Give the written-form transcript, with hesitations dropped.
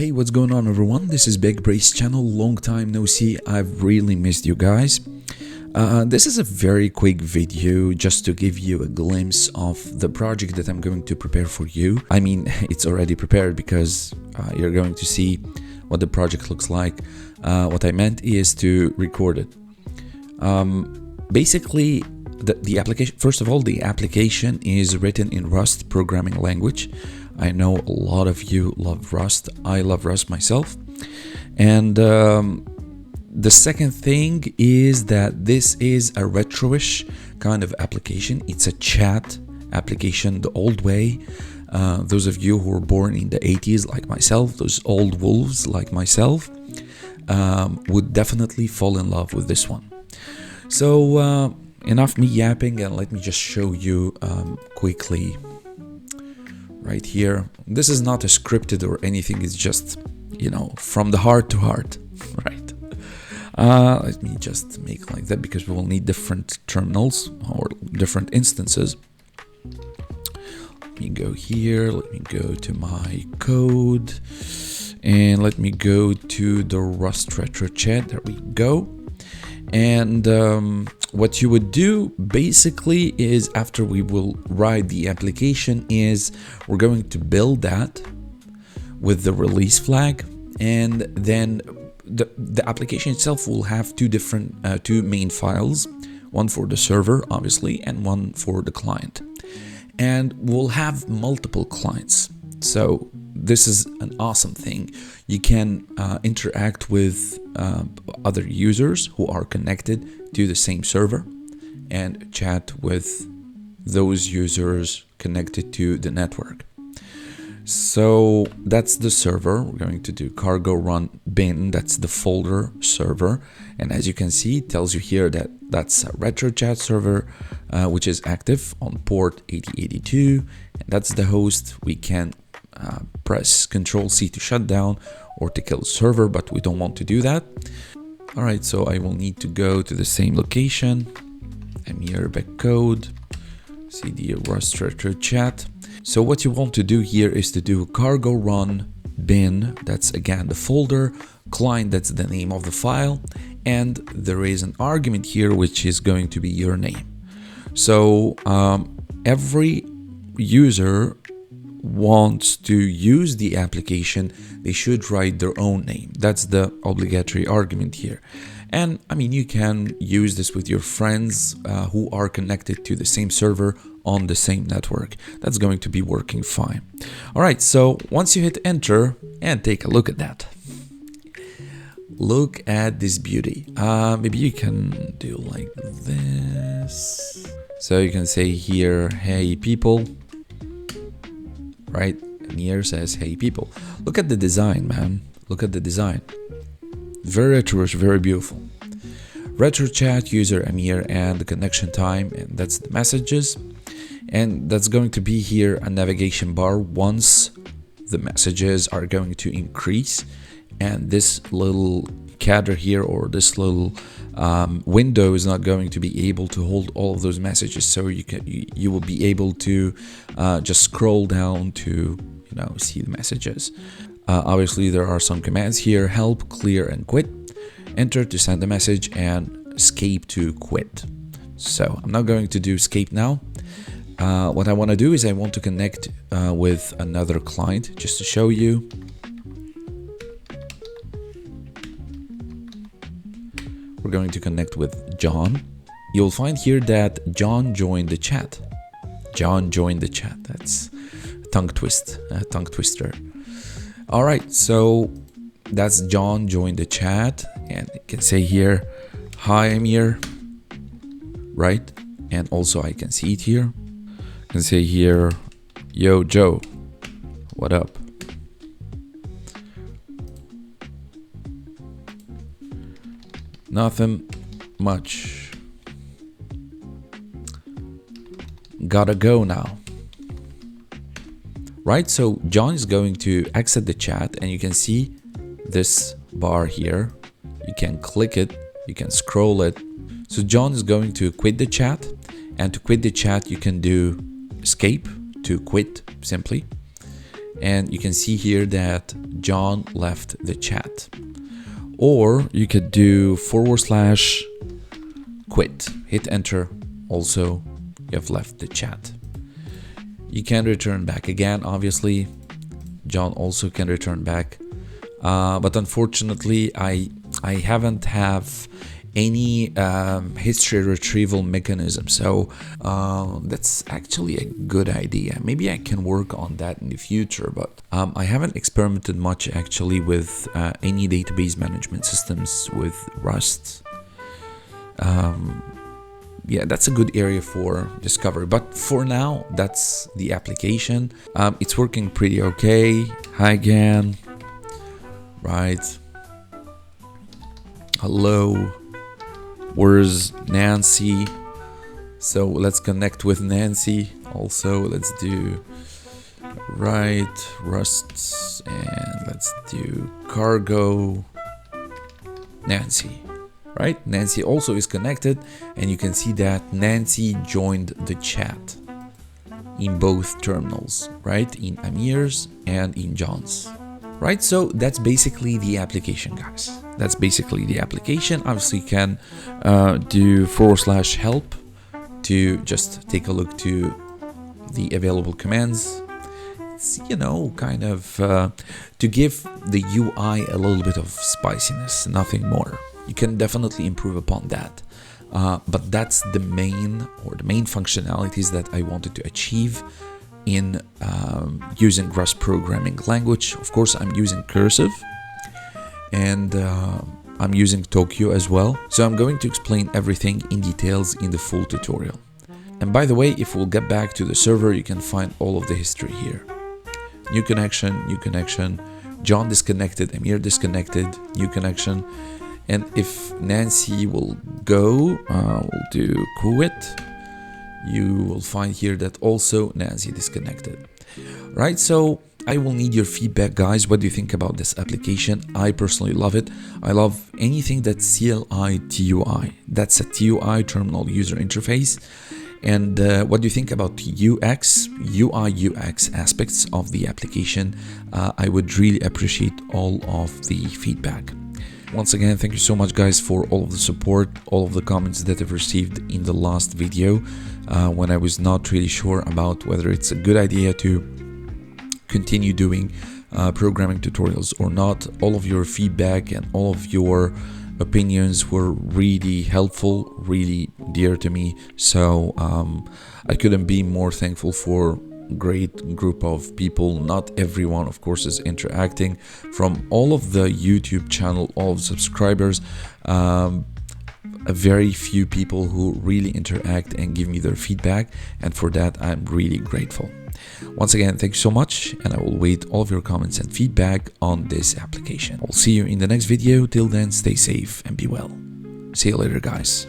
Hey, what's going on everyone? This is Big Brace channel. Long time no see. I've really missed you guys. This is a very quick video just to give you a glimpse of the project that I'm going to prepare for you. I mean, it's already prepared because you're going to see what the project looks like. What I meant is to record it. Basically, the application, first of all, the application is written in Rust programming language. I know a lot of you love Rust. I love Rust myself. And the second thing is that this is a retro-ish kind of application. It's a chat application the old way. Those of you who were born in the 80s like myself, those old wolves like myself, would definitely fall in love with this one. So enough me yapping, and let me just show you quickly right here. This is not a scripted or anything, it's just, you know, from the heart to heart, right? Let me just make like that because we will need different terminals or different instances. Let me go here, let me go to my code, and let me go to the Rust Retro Chat. There we go. And what you would do basically is, after we will write the application, is we're going to build that with the release flag, and then the application itself will have two main files, one for the server obviously and one for the client, and we'll have multiple clients. So this is an awesome thing. You can interact with other users who are connected to the same server and chat with those users connected to the network. So that's the server. We're going to do cargo run bin. That's the folder server. And as you can see, it tells you here that that's a retro chat server, which is active on port 8082. And that's the host. We can press Ctrl+C to shut down or to kill the server, but we don't want to do that. All right, so I will need to go to the same location. I'm here, back code, cd Rust Retro Chat. So what you want to do here is to do cargo run bin. That's again the folder, client, that's the name of the file, and there is an argument here which is going to be your name. So every user wants to use the application, they should write their own name. That's the obligatory argument here. And I mean, you can use this with your friends who are connected to the same server on the same network. That's going to be working fine. All right, so once you hit enter and take a look at that, look at this beauty. Maybe you can do like this. So you can say here, hey people, right? And here says, hey people. Look at the design, man. Look at the design. Very retro-ish, very beautiful. Retro chat, user Amir, and the connection time, and that's the messages. And that's going to be here a navigation bar once the messages are going to increase. And this little cadre here, or this little window, is not going to be able to hold all of those messages. So you will be able to just scroll down to, you know, see the messages. Obviously, there are some commands here: help, clear, and quit. Enter to send a message, and escape to quit. So I'm not going to do escape now. What I want to do is I want to connect with another client just to show you. We're going to connect with John. You'll find here that John joined the chat. John joined the chat. That's a tongue twister. All right, so that's John joined the chat, and you can say here, hi, I'm here, right? And also I can see it here. I can say here, yo, Joe, what up? Nothing much. Gotta go now. Right, so John is going to exit the chat, and you can see this bar here. You can click it, you can scroll it. So John is going to quit the chat, and to quit the chat you can do escape to quit simply. and you can see here that John left the chat. Or you could do / quit, hit enter, also you have left the chat. You can return back again, obviously. John also can return back, but unfortunately I haven't have any history retrieval mechanism, so that's actually a good idea. Maybe I can work on that in the future, but I haven't experimented much actually with any database management systems with Rust. Yeah, that's a good area for discovery, but for now that's the application. It's working pretty okay. Hi again. Right, hello, where's Nancy? So let's connect with Nancy. Also let's do Rust, and let's do cargo Nancy. Right, Nancy also is connected, and you can see that Nancy joined the chat in both terminals, right, in Amir's and in John's. Right, so that's basically the application, guys. That's basically the application. Obviously you can do / help to just take a look to the available commands. It's, you know, kind of to give the UI a little bit of spiciness, nothing more. You can definitely improve upon that, but that's the main functionalities that I wanted to achieve in using Rust programming language. Of course, I'm using Cursive, and I'm using Tokyo as well. So I'm going to explain everything in details in the full tutorial. And by the way, if we'll get back to the server, you can find all of the history here. New connection, John disconnected, Amir disconnected, new connection. And if Nancy will go, we'll do quit. You will find here that also Nancy disconnected. Right, so I will need your feedback, guys. What do you think about this application? I personally love it. I love anything that's CLI TUI. That's a TUI, terminal user interface. And what do you think about UI UX aspects of the application? I would really appreciate all of the feedback. Once again, thank you so much, guys, for all of the support, all of the comments that I've received in the last video when I was not really sure about whether it's a good idea to continue doing programming tutorials or not. All of your feedback and all of your opinions were really helpful, really dear to me. So I couldn't be more thankful for great group of people. Not everyone, of course, is interacting. From all of the YouTube channel, all of the subscribers, a very few people who really interact and give me their feedback, and for that I'm really grateful. Once again, thank you so much, and I will wait all of your comments and feedback on this application. I'll see you in the next video. Till then, stay safe and be well. See you later, guys.